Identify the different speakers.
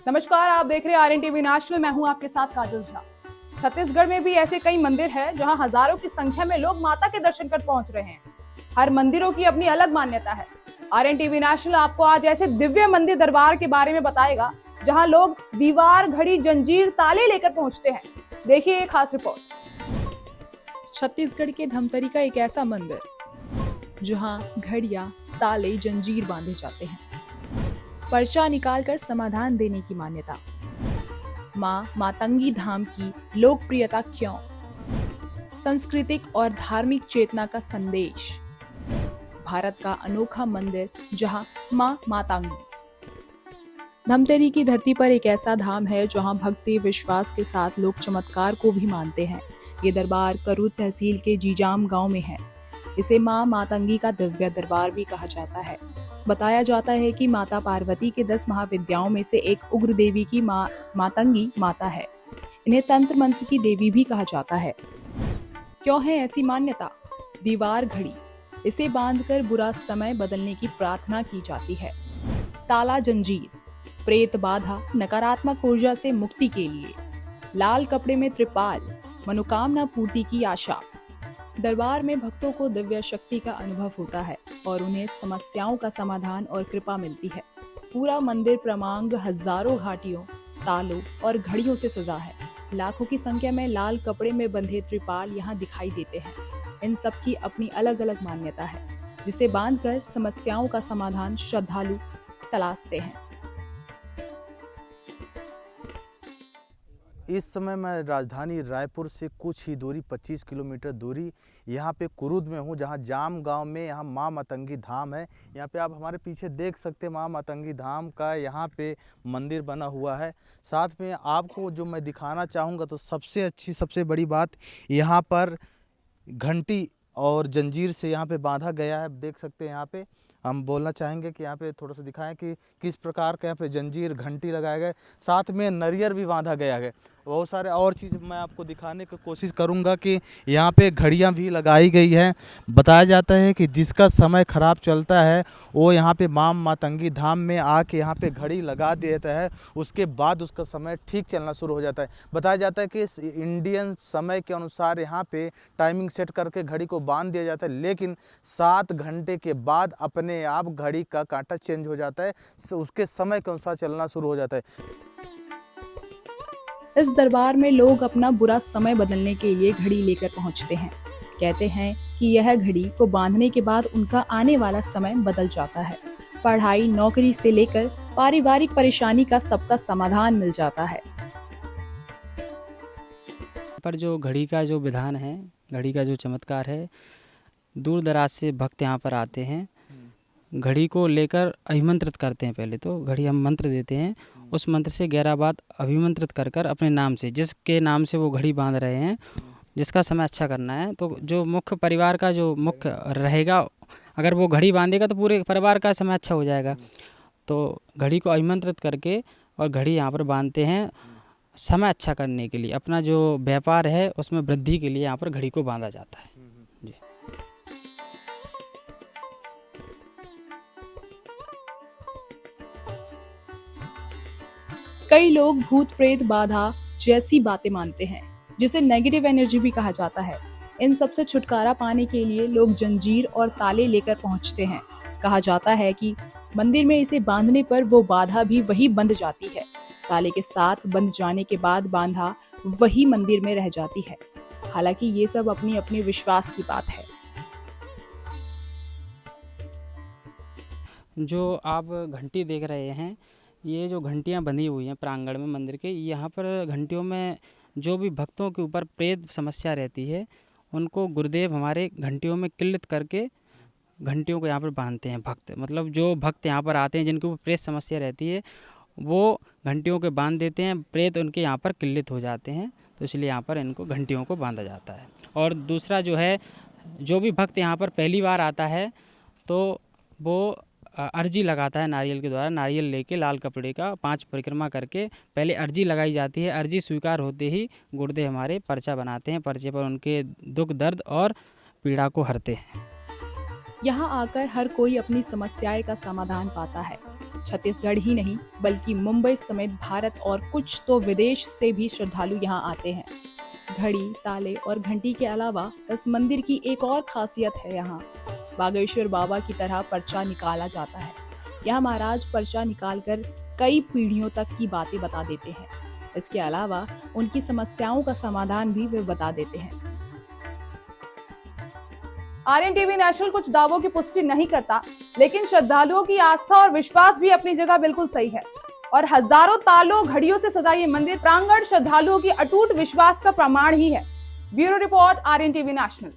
Speaker 1: नमस्कार, आप देख रहे हैं RNTV नेशनल। मैं हूं आपके साथ काजल झा। छत्तीसगढ़ में भी ऐसे कई मंदिर हैं जहां हजारों की संख्या में लोग माता के दर्शन कर पहुंच रहे हैं। हर मंदिरों की अपनी अलग मान्यता है। RNTV नेशनल आपको आज ऐसे दिव्य मंदिर दरबार के बारे में बताएगा जहां लोग दीवार, घड़ी, जंजीर, ताले लेकर पहुंचते हैं। देखिए एक खास रिपोर्ट। छत्तीसगढ़ के धमतरी का एक ऐसा मंदिर जहां घड़ियां, ताले, जंजीर बांधे जाते हैं। पर्चा निकालकर समाधान देने की मान्यता। मां मातंगी धाम की लोकप्रियता क्यों? सांस्कृतिक और धार्मिक चेतना का संदेश। भारत का अनोखा मंदिर जहां मां मातंगी। धमतरी की धरती पर एक ऐसा धाम है जहां भक्ति विश्वास के साथ लोग चमत्कार को भी मानते हैं। ये दरबार करूद तहसील के जीजाम गांव में है। इसे मां मातंगी का दिव्य दरबार भी कहा जाता है। बताया जाता है कि माता पार्वती के 10 महाविद्याओं में से एक उग्र देवी की मां मातंगी माता है। इन्हें तंत्र मंत्र की देवी भी कहा जाता है। क्यों है ऐसी मान्यता? दीवार घड़ी, इसे बांधकर बुरा समय बदलने की प्रार्थना की जाती है। ताला जंजीर, प्रेत बाधा, नकारात्मक ऊर्जा से मुक्ति के लिए। लाल कपड़े में त्रिपाल, मनोकामना पूर्ति की आशा। दरबार में भक्तों को दिव्य शक्ति का अनुभव होता है और उन्हें समस्याओं का समाधान और कृपा मिलती है। पूरा मंदिर प्रमांग हजारों घाटियों, तालों और घड़ियों से सजा है। लाखों की संख्या में लाल कपड़े में बंधे त्रिपाल यहाँ दिखाई देते हैं। इन सब की अपनी अलग अलग मान्यता है, जिसे बांधकर समस्याओं का समाधान श्रद्धालु तलाशते हैं।
Speaker 2: इस समय मैं राजधानी रायपुर से कुछ ही दूरी 25 किलोमीटर दूरी यहाँ पे कुरुद में हूँ, जहाँ जाम गांव में यहाँ माँ मातंगी धाम है। यहाँ पे आप हमारे पीछे देख सकते हैं माँ मातंगी धाम का यहाँ पे मंदिर बना हुआ है। साथ में आपको जो मैं दिखाना चाहूँगा तो सबसे अच्छी सबसे बड़ी बात, यहाँ पर घंटी और जंजीर से यहाँ पे बांधा गया है। देख सकते हैं यहाँ पे हम बोलना चाहेंगे कि यहाँ पे थोड़ा सा दिखाएं कि किस प्रकार का यहाँ पे जंजीर घंटी लगाए गए, साथ में नरियर भी बांधा गया है। बहुत सारे और चीज़ मैं आपको दिखाने की कोशिश करूँगा कि यहाँ पे घड़ियाँ भी लगाई गई हैं। बताया जाता है कि जिसका समय ख़राब चलता है वो यहाँ पे माँ मातंगी धाम में आके यहाँ पे घड़ी लगा देता है, उसके बाद उसका समय ठीक चलना शुरू हो जाता है। बताया जाता है कि इंडियन समय के अनुसार यहाँ पे टाइमिंग सेट करके घड़ी को बांध दिया जाता है, लेकिन 7 घंटे के बाद अपने आप घड़ी का कांटा चेंज हो जाता है, उसके समय के अनुसार चलना शुरू हो जाता है।
Speaker 1: इस दरबार में लोग अपना बुरा समय बदलने के लिए घड़ी लेकर पहुंचते हैं। कहते हैं कि यह घड़ी को बांधने के बाद उनका आने वाला समय बदल जाता है। पढ़ाई, नौकरी से लेकर पारिवारिक परेशानी का सबका समाधान मिल जाता है।
Speaker 3: पर जो घड़ी का जो विधान है, घड़ी का जो चमत्कार है, दूर दराज से भक्त यहाँ पर आते हैं। घड़ी को लेकर अभिमंत्रित करते हैं। पहले तो घड़ी हम मंत्र देते हैं, उस मंत्र से 11 बार अभिमंत्रित कर कर अपने नाम से, जिसके नाम से वो घड़ी बांध रहे हैं, जिसका समय अच्छा करना है, तो जो मुख्य परिवार का जो मुख्य रहेगा, अगर वो घड़ी बांधेगा तो पूरे परिवार का समय अच्छा हो जाएगा। तो घड़ी को अभिमंत्रित करके और घड़ी यहाँ पर बांधते हैं समय अच्छा करने के लिए। अपना जो व्यापार है उसमें वृद्धि के लिए यहाँ पर घड़ी को बांधा जाता है। जी।
Speaker 1: कई लोग भूत प्रेत बाधा जैसी बातें मानते हैं, जिसे नेगेटिव एनर्जी भी कहा जाता है। इन सब से छुटकारा पाने के लिए लोग जंजीर और ताले लेकर पहुंचते हैं। कहा जाता है कि मंदिर में इसे बांधने पर वो बाधा भी वही बंध जाती है। ताले के साथ बंध जाने के बाद बाधा वही मंदिर में रह जाती है। हालांकि ये सब अपनी अपनी विश्वास की बात है।
Speaker 3: जो आप घंटी देख रहे हैं, ये जो घंटियाँ बंधी हुई हैं प्रांगण में मंदिर के, यहाँ पर घंटियों में जो भी भक्तों के ऊपर प्रेत समस्या रहती है, उनको गुरुदेव हमारे घंटियों में किल्लित करके घंटियों को यहाँ पर बांधते हैं। भक्त मतलब जो भक्त यहाँ पर आते हैं जिनके ऊपर प्रेत समस्या रहती है, वो घंटियों के बांध देते हैं, प्रेत उनके यहाँ पर किल्लित हो जाते हैं। तो इसलिए यहाँ पर इनको घंटियों को बांधा जाता है। और दूसरा जो है, जो भी भक्त यहाँ पर पहली बार आता है तो वो अर्जी लगाता है नारियल के द्वारा। नारियल लेके लाल कपड़े का 5 परिक्रमा करके पहले अर्जी लगाई जाती है। अर्जी स्वीकार होते ही गुरुदेव हमारे पर्चा बनाते हैं, पर्चे पर उनके दुख दर्द और पीड़ा को हरते हैं।
Speaker 1: यहाँ आकर हर कोई अपनी समस्याएं का समाधान पाता है। छत्तीसगढ़ ही नहीं बल्कि मुंबई समेत भारत और कुछ तो विदेश से भी श्रद्धालु यहाँ आते हैं। घड़ी, ताले और घंटी के अलावा इस मंदिर की एक और खासियत है, यहाँ बागेश्वर बाबा की तरह पर्चा निकाला जाता है। यहाँ महाराज पर्चा निकालकर कई पीढ़ियों तक की बातें बता देते हैं। इसके अलावा उनकी समस्याओं का समाधान भी वे बता देते हैं। आर्यन टीवी नेशनल कुछ दावों की पुष्टि नहीं करता, लेकिन श्रद्धालुओं की आस्था और विश्वास भी अपनी जगह बिल्कुल सही है। और हजारों तालों घड़ियों से सजा ये मंदिर प्रांगण श्रद्धालुओं की अटूट विश्वास का प्रमाण ही है। Bureau report, Aryan TV national.